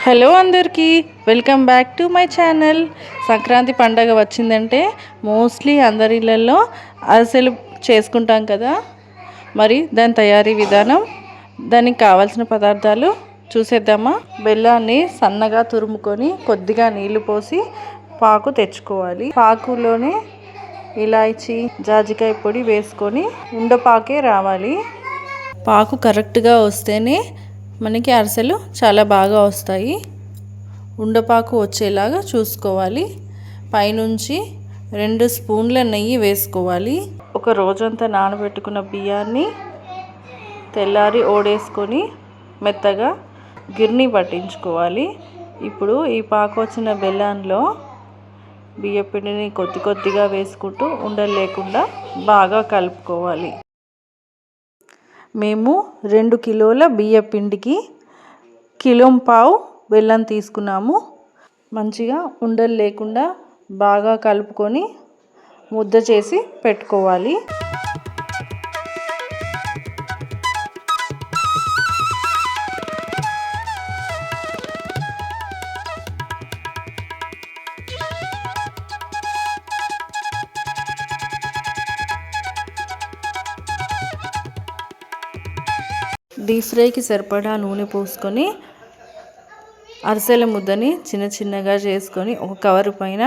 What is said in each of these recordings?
Hello అందరికీ welcome back to my channel. Sankranti పండగ వచ్చిందంటే మోస్ట్లీ అందరి ఇళ్ళల్లో అరిసెలు చేసుకుంటాం కదా. మరి దాని తయారీ విధానం, దానికి కావాల్సిన పదార్థాలు చూసేద్దామా. బెల్లాన్ని సన్నగా తురుముకొని కొద్దిగా నీళ్లు పోసి పాకు తెచ్చుకోవాలి. పాకులోనే ఇలాచీ, జాజికాయ పొడి వేసుకొని ఉండపాకే రావాలి. పాకు కరెక్ట్గా వస్తేనే మనకి అరిసెలు చాలా బాగా వస్తాయి. ఉండపాకు వచ్చేలాగా చూసుకోవాలి. పైనుంచి 2 స్పూన్ల నెయ్యి వేసుకోవాలి. ఒక రోజంతా నానబెట్టుకున్న బియ్యాన్ని తెల్లారి ఓడేసుకొని మెత్తగా గిర్ని పట్టించుకోవాలి. ఇప్పుడు ఈ పాకు వచ్చిన బెల్లంలో బియ్యపిండిని కొద్దిగా వేసుకుంటూ ఉండలు లేకుండా బాగా కలుపుకోవాలి. మేము 2 కిలోల బియ్యపిండికి 1.5 కిలో బెల్లం తీసుకున్నాము. మంచిగా ఉండలు లేకుండా బాగా కలుపుకొని ముద్ద చేసి పెట్టుకోవాలి. డీప్ ఫ్రైకి సరిపడా నూనె పోసుకొని అరిసెల ముద్దని చిన్నగా చేసుకొని ఒక కవర్ పైన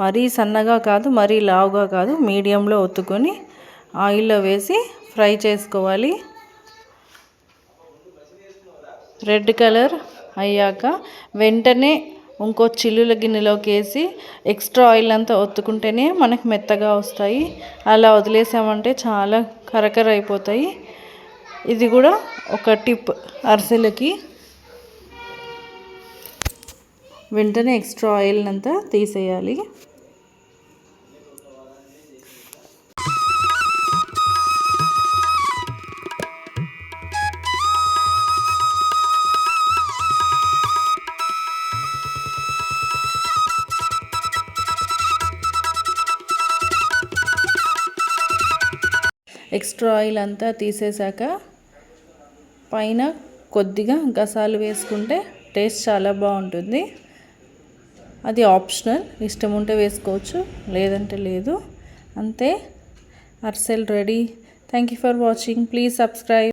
మరీ సన్నగా కాదు, మరీ లావుగా కాదు, మీడియంలో ఒత్తుకొని ఆయిల్లో వేసి ఫ్రై చేసుకోవాలి. రెడ్ కలర్ అయ్యాక వెంటనే ఇంకో చిల్లుల గిన్నెలోకి వేసి ఎక్స్ట్రా ఆయిల్ అంతా ఒత్తుకుంటేనే మనకు మెత్తగా వస్తాయి. అలా వదిలేసామంటే చాలా కరకర అయిపోతాయి. ఇది కూడా ఒక టిప్ అరిసెలకి. వెంటనే ఎక్స్ట్రా ఆయిల్ అంతా తీసేయాలి. ఎక్స్ట్రా ఆయిల్ అంతా తీసేసాక పైన కొద్దిగా గసాలు వేసుకుంటే టేస్ట్ చాలా బాగుంటుంది. అది ఆప్షనల్, ఇష్టం ఉంటే వేసుకోవచ్చు, లేదంటే లేదు. అంతే, అరిసెలు ready. Thank you for watching. Please subscribe.